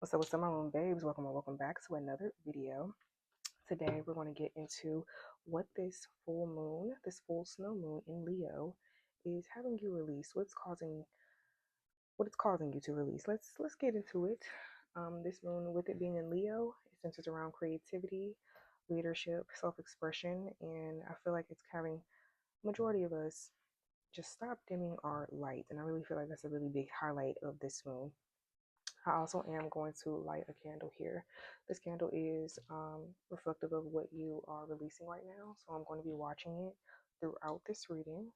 What's up, my moon babes? Welcome back to another video. Today we're going to get into what this full moon, this full snow moon in Leo, is having you release. What it's causing you to release. Let's get into it. This moon, with it being in Leo, it centers around creativity, leadership, self-expression, and I feel like it's having majority of us just stop dimming our light, and I really feel like that's a really big highlight of this moon. I also am going to light a candle here. This candle is reflective of what you are releasing right now. So I'm going to be watching it throughout this reading.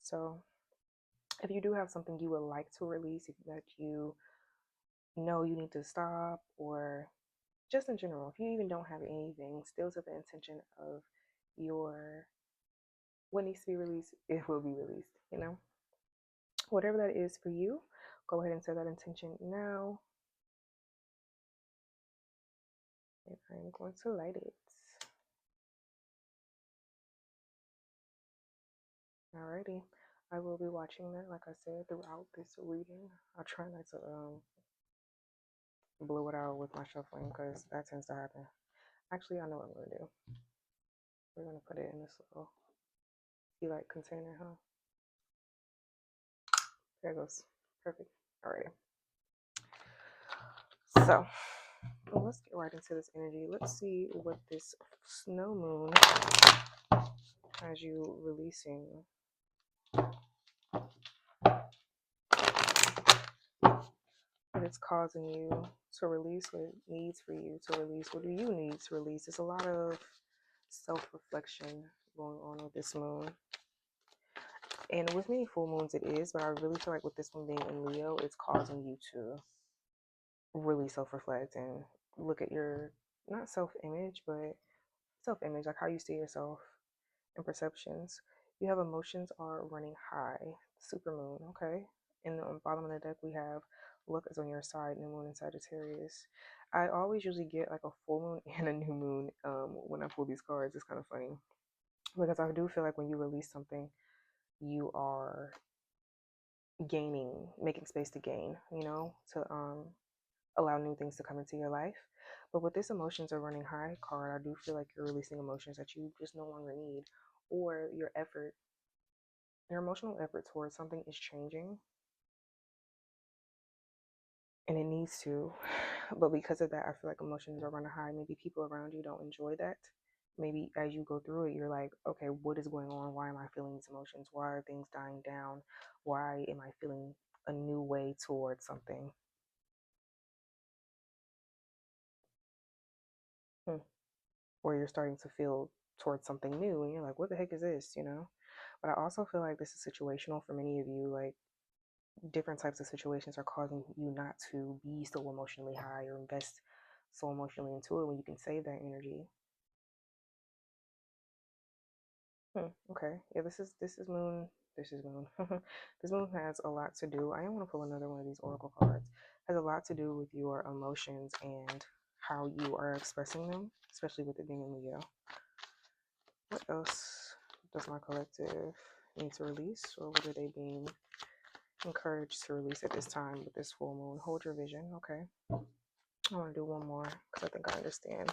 So if you do have something you would like to release, if that you know you need to stop, or just in general, if you even don't have anything, still to the intention of your what needs to be released, it will be released, you know? Whatever that is for you, go ahead and set that intention now. And I'm going to light it. Alrighty. I will be watching that, like I said, throughout this reading. I'll try not to blow it out with my shuffling because that tends to happen. Actually, I know what I'm going to do. We're going to put it in this little tea-light container, huh? There it goes. Perfect. Alrighty. So, let's get right into this energy. Let's see what this snow moon has you releasing. What it's causing you to release, what it needs for you to release, what do you need to release? There's a lot of self-reflection going on with this moon. And with many full moons it is, but I really feel like with this one being in Leo, it's causing you to really self-reflect and look at your, not self-image, but self-image, like how you see yourself and perceptions. You have emotions are running high, super moon, okay? In the bottom of the deck, we have luck is on your side, new moon in Sagittarius. I always usually get like a full moon and a new moon when I pull these cards. It's kind of funny because I do feel like when you release something, you are gaining, making space to gain, you know, to allow new things to come into your life. But with this emotions are running high card, I do feel like you're releasing emotions that you just no longer need, or your emotional effort towards something is changing, and it needs to. But because of that, I feel like emotions are running high. Maybe people around you don't enjoy that. Maybe as you go through it, you're like, okay, what is going on? Why am I feeling these emotions? Why are things dying down? Why am I feeling a new way towards something? Or you're starting to feel towards something new, and you're like, what the heck is this, you know? But I also feel like this is situational for many of you. Like, different types of situations are causing you not to be so emotionally high or invest so emotionally into it when you can save that energy. Okay. Yeah, this is moon. This is moon. This moon has a lot to do. I am going to pull another one of these oracle cards. Has a lot to do with your emotions and how you are expressing them, especially with it being in Leo. What else does my collective need to release, or what are they being encouraged to release at this time with this full moon? Hold your vision. Okay. I want to do one more because I think I understand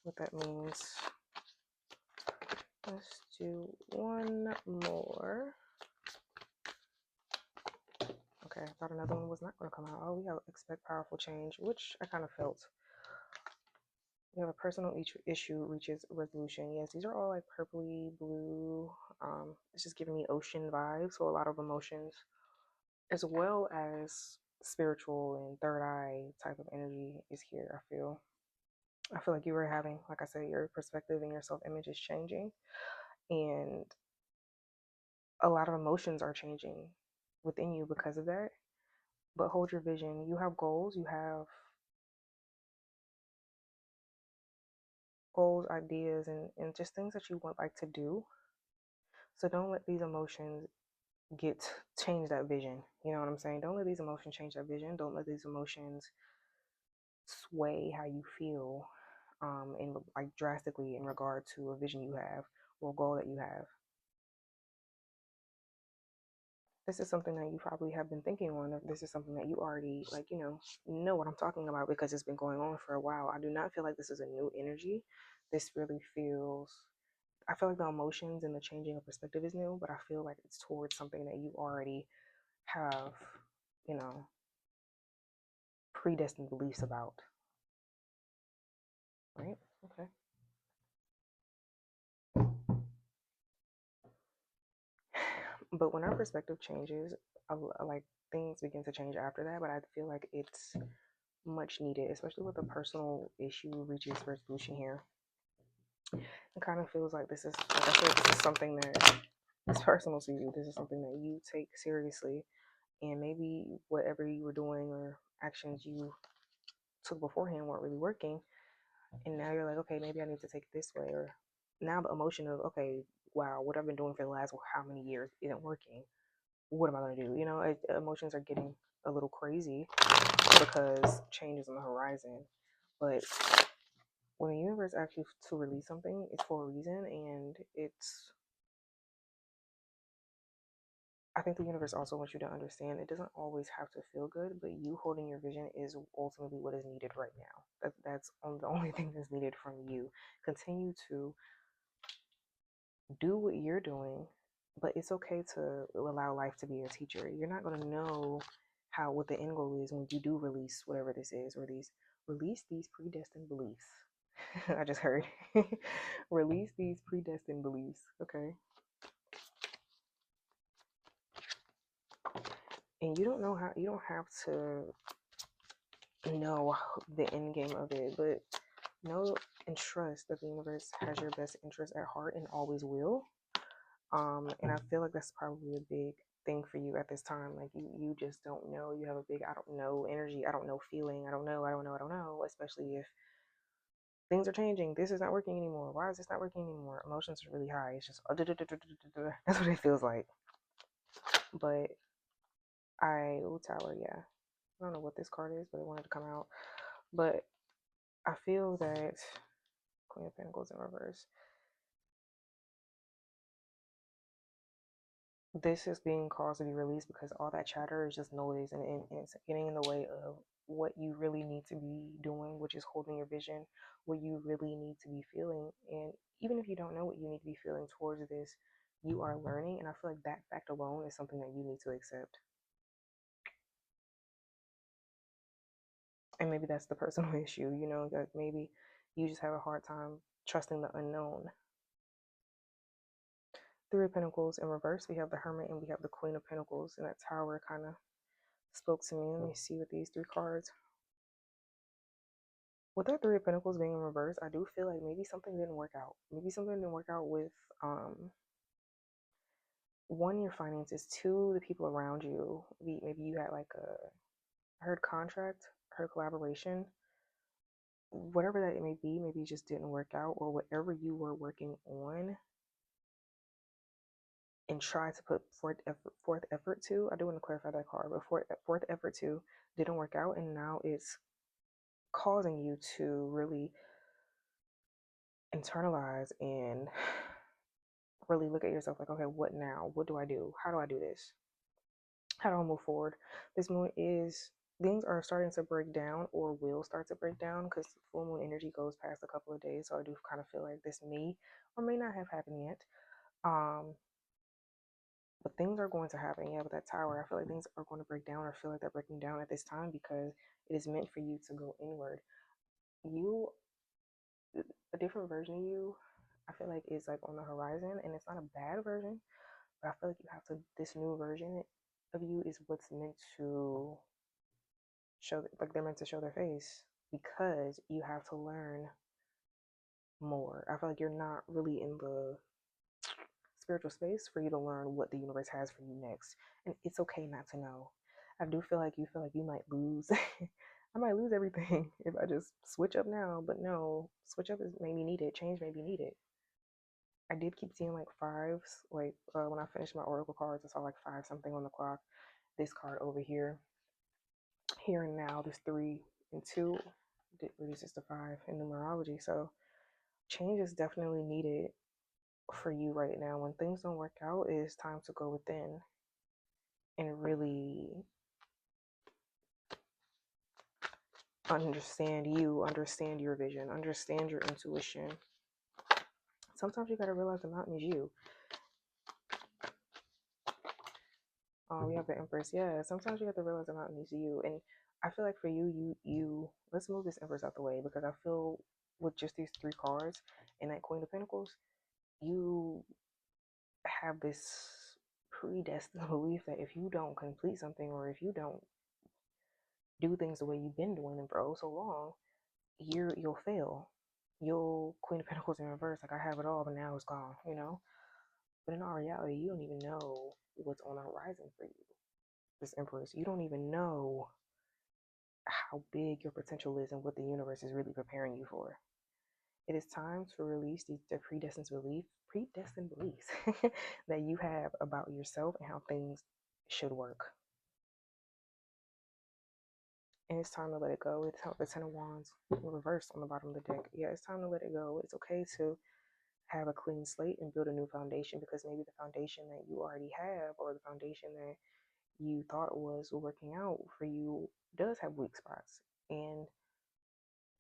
what that means. Let's do one more. Okay, I thought another one was not going to come out. Oh, we have expect powerful change, which I kind of felt. We have a personal issue reaches resolution. Yes, these are all like purpley blue. It's just giving me ocean vibes, so a lot of emotions, as well as spiritual and third eye type of energy is here. I feel like you were having, like I said, your perspective and your self-image is changing, and a lot of emotions are changing within you because of that. But hold your vision. You have goals. You have goals, ideas, and just things that you would like to do. So don't let these emotions change that vision. You know what I'm saying? Don't let these emotions change that vision. Don't let these emotions sway how you feel in like drastically in regard to a vision you have or a goal that you have. this is something that you probably have been thinking on. Or this is something that you already, like, know what I'm talking about because it's been going on for a while. I do not feel like this is a new energy. This really feels, I feel like the emotions and the changing of perspective is new, but I feel like it's towards something that you already have, you know, predestined beliefs about. Right? Okay. But when our perspective changes, like things begin to change after that. But I feel like it's much needed, especially with a personal issue reaches resolution here. It kind of feels like this is, like I said, this is something that is personal to you. This is something that you take seriously, and maybe whatever you were doing or actions you took beforehand weren't really working, and now you're like, okay, maybe I need to take it this way. Or now the emotion of, okay, wow, what I've been doing for the last how many years isn't working. What am I going to do? Emotions are getting a little crazy because change is on the horizon. But when the universe asks you to release something, it's for a reason, and I think the universe also wants you to understand it doesn't always have to feel good, but you holding your vision is ultimately what is needed right now. That's the only thing that's needed from you. Continue to do what you're doing, but it's okay to allow life to be your teacher. You're not going to know what the end goal is when you do release whatever this is, or release these predestined beliefs. I just heard release these predestined beliefs. Okay. And you don't have to know the end game of it, but know and trust that the universe has your best interest at heart and always will. And I feel like that's probably a big thing for you at this time. Like you just don't know. You have a big I don't know energy, I don't know feeling, I don't know, especially if things are changing. This is not working anymore. Why is this not working anymore? Emotions are really high. It's just that's what it feels like. But Tower, yeah. I don't know what this card is, but it wanted to come out. But I feel that Queen of Pentacles in reverse. This is being caused to be released because all that chatter is just noise, and it's getting in the way of what you really need to be doing, which is holding your vision, what you really need to be feeling. And even if you don't know what you need to be feeling towards this, you are learning. And I feel like that fact alone is something that you need to accept. And maybe that's the personal issue, that maybe you just have a hard time trusting the unknown. Three of Pentacles in reverse, we have the Hermit and we have the Queen of Pentacles, and that Tower kind of spoke to me. Let me see with these three cards. With that Three of Pentacles being in reverse, I do feel like maybe something didn't work out. Maybe something didn't work out with one, your finances, two, the people around you. Maybe you had like heard contract, heard collaboration, whatever that it may be. Maybe it just didn't work out, or whatever you were working on and try to put forth effort to. I do want to clarify that card, but forth effort to didn't work out, and now it's causing you to really internalize and really look at yourself like, okay, what now? What do I do? How do I do this? How do I move forward? This moon is, things are starting to break down or will start to break down because full moon energy goes past a couple of days. So I do kind of feel like this may or may not have happened yet. But things are going to happen. Yeah, with that Tower, I feel like things are going to break down, or feel like they're breaking down at this time because it is meant for you to go inward. You, a different version of you, I feel like is like on the horizon, and it's not a bad version, but I feel like you have to, this new version of you is what's meant to show, like they're meant to show their face because you have to learn more. I feel like you're not really in the spiritual space for you to learn what the universe has for you next. And it's okay not to know. I do feel like you might lose. I might lose everything if I just switch up now, but no, switch up is maybe needed. Change may be needed. I did keep seeing like fives. Like when I finished my oracle cards, I saw like five something on the clock. This card over here, here and now, there's 3 and 2 reduces to 5 in numerology. So change is definitely needed for you right now. When things don't work out, it is time to go within. and really understand you, understand your vision, understand your intuition. Sometimes you got to realize the mountain is you. We have the Empress. Yeah, sometimes you have to realize the mountain is you. And I feel like for you, let's move this Empress out the way, because I feel with just these three cards and that Queen of Pentacles, you have this predestined belief that if you don't complete something, or if you don't do things the way you've been doing them for oh so long, you'll fail. You'll Queen of Pentacles in reverse, like I have it all, but now it's gone, you know? But in all reality, you don't even know what's on the horizon for you. This Empress, you don't even know how big your potential is and what the universe is really preparing you for. It is time to release the predestined beliefs that you have about yourself and how things should work. And it's time to let it go. It's the Ten of Wands reversed on the bottom of the deck. Yeah, it's time to let it go. It's okay to have a clean slate and build a new foundation, because maybe the foundation that you already have, or the foundation that you thought was working out for you, does have weak spots. And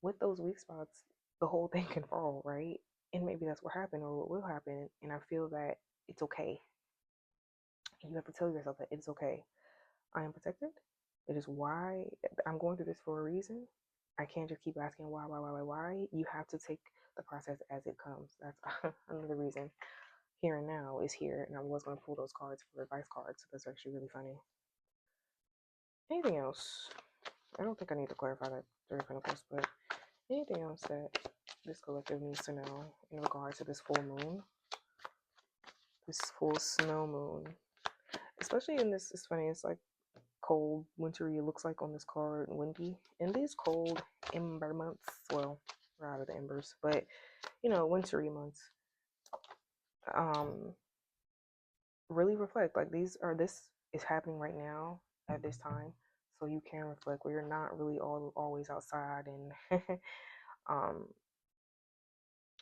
with those weak spots, the whole thing can fall, right? And maybe that's what happened, or what will happen. And I feel that it's okay. You have to tell yourself that it's okay. I am protected. It is why I'm going through this, for a reason. I can't just keep asking why. You have to take the process as it comes. That's another reason. Here and now is here, and I was going to pull those cards for advice cards. So that's actually really funny. Anything else? I don't think I need to clarify that Three of Pentacles, but anything else that this collective needs to know in regard to this full moon, this full snow moon, especially in this? It's funny. It's like cold, wintry. It looks like on this card, windy. In these cold ember months, well, we're out of the embers, but you know, wintry months. Really reflect. Like this is happening right now at this time, so you can reflect where you're not really always outside, and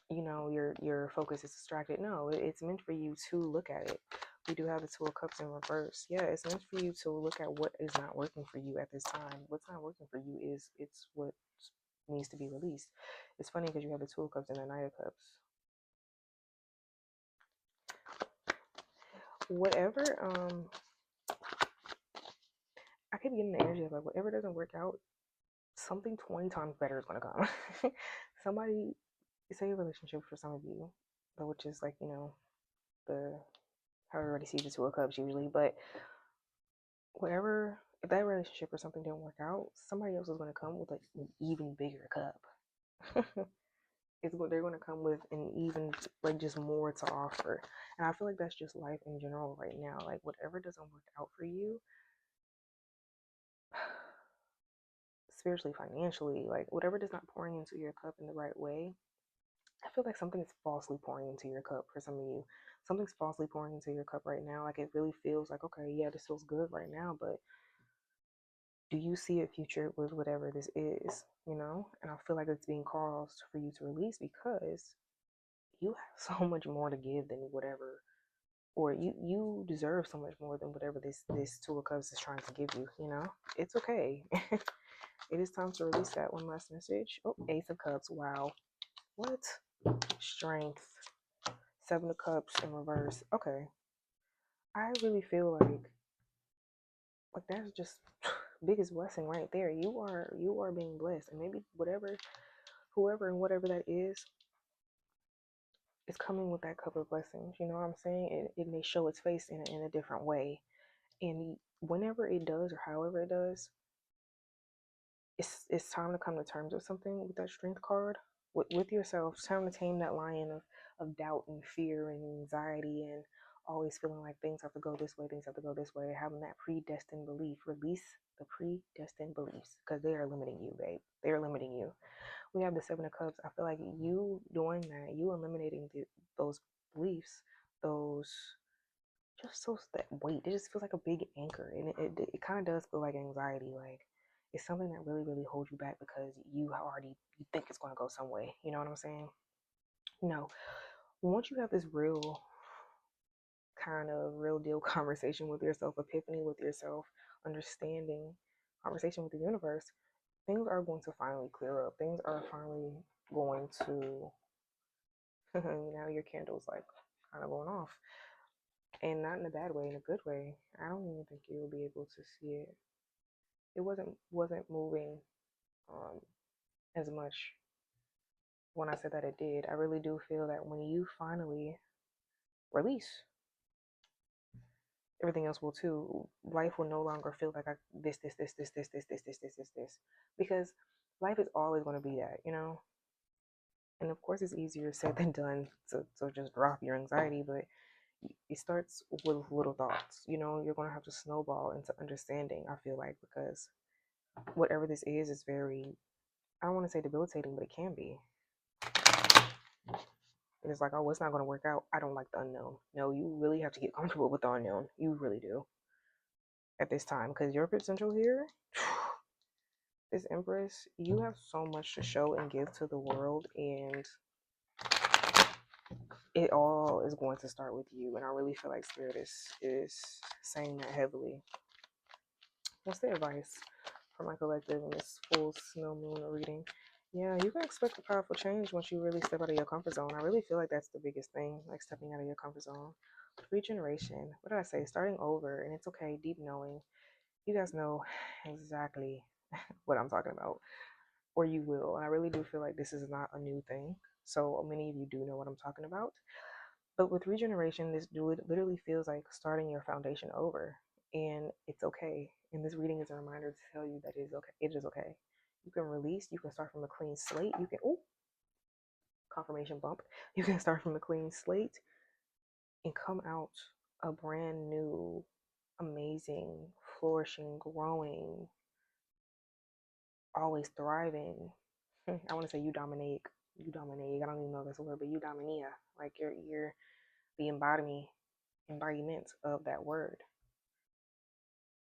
you know, your focus is distracted. No, it's meant for you to look at it. We do have the Two of Cups in reverse. Yeah, it's meant for you to look at what is not working for you at this time. What's not working for you it's what needs to be released. It's funny because you have the Two of Cups and the Knight of Cups. Whatever, I keep getting the energy of like, whatever doesn't work out, something 20 times better is gonna come. Somebody, say a relationship for some of you, which is like, you know, the how everybody sees the Two of Cups usually, but whatever, if that relationship or something didn't work out, somebody else is going to come with like an even bigger cup. They're going to come with an even, like, just more to offer. And I feel like that's just life in general right now. Like, whatever doesn't work out for you, spiritually, financially, like whatever does not pouring into your cup in the right way, I feel like something is falsely pouring into your cup for some of you. Something's falsely pouring into your cup right now. Like, it really feels like, okay, yeah, this feels good right now, but do you see a future with whatever this is, you know? And I feel like it's being caused for you to release, because you have so much more to give than whatever, or you deserve so much more than whatever this Two of Cups is trying to give you, you know? It's okay. It is time to release that. One last message. Oh, Ace of Cups. Wow. What? Strength. Seven of Cups in reverse. Okay. I really feel like that's just biggest blessing right there. You are being blessed, and maybe whoever and whatever that is coming with that cup of blessings. You know what I'm saying? It may show its face in a different way, and whenever it does, or however it does, it's time to come to terms with something with that Strength card, with yourself. It's time to tame that lion of doubt and fear and anxiety, and always feeling like things have to go this way, things have to go this way. Having that predestined belief. Release the predestined beliefs, because they are limiting you, babe. They are limiting you. We have the Seven of Cups. I feel like you doing that, you eliminating those beliefs, that weight. It just feels like a big anchor, and it kind of does feel like anxiety. Like, it's something that really, really holds you back, because you think it's going to go some way. You know what I'm saying? No. Once you have this real kind of real deal conversation with yourself, epiphany with yourself, understanding, conversation with the universe, things are going to finally clear up. Things are finally going to, now your candle's like kind of going off. And not in a bad way, in a good way. I don't even think you will be able to see it. It wasn't moving as much when I said that it did. I really do feel that when you finally release, everything else will too. Life will no longer feel like this, because life is always going to be that, you know. And of course, it's easier said than done to just drop your anxiety, but it starts with little thoughts. You know, you're going to have to snowball into understanding. I feel like, because whatever this is very, I don't want to say debilitating, but it can be. And it's like, oh, it's not going to work out. I don't like the unknown. No, you really have to get comfortable with the unknown. You really do at this time, because your potential here, this Empress, you have so much to show and give to the world, and it all is going to start with you. And I really feel like Spirit is saying that heavily. What's the advice for my collective in this full snow moon reading? Yeah, you can expect a powerful change once you really step out of your comfort zone. I really feel like that's the biggest thing, like stepping out of your comfort zone. Regeneration. What did I say? Starting over, and it's okay. Deep knowing. You guys know exactly what I'm talking about, or you will. And I really do feel like this is not a new thing. So many of you do know what I'm talking about. But with regeneration, this literally feels like starting your foundation over, and it's okay. And this reading is a reminder to tell you that it is okay. It is okay. You can release. You can start from a clean slate. You can, oh, confirmation bump. You can start from a clean slate and come out a brand new, amazing, flourishing, growing, always thriving. I want to say you dominate. You dominate. I don't even know if that's a word, but you dominia. Like you're the embodiment of that word.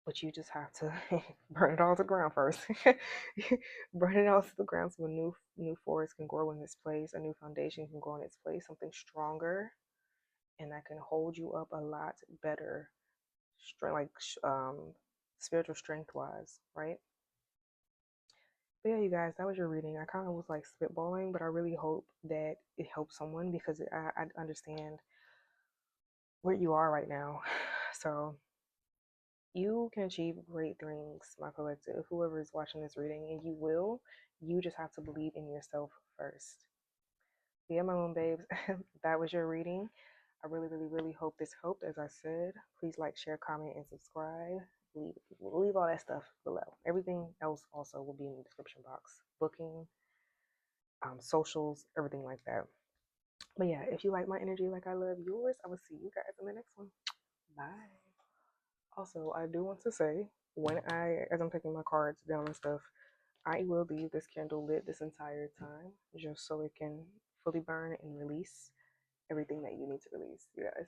But you just have to burn it all to the ground first. Burn it all to the ground so a new forest can grow in its place, a new foundation can grow in its place, something stronger, and that can hold you up a lot better, like spiritual strength wise, right? But yeah, you guys, that was your reading. I kind of was like spitballing, but I really hope that it helps someone, because I understand where you are right now. So you can achieve great things, my collective, whoever is watching this reading, and you will. You just have to believe in yourself first. Yeah, my moon babes, that was your reading. I really, really, really hope this helped. As I said, please like, share, comment, and subscribe. Leave all that stuff below. Everything else also will be in the description box. Booking, socials, everything like that. But yeah, if you like my energy like I love yours, I will see you guys in the next one. Bye. Also, I do want to say, as I'm taking my cards down and stuff, I will leave this candle lit this entire time, just so it can fully burn and release everything that you need to release, you guys.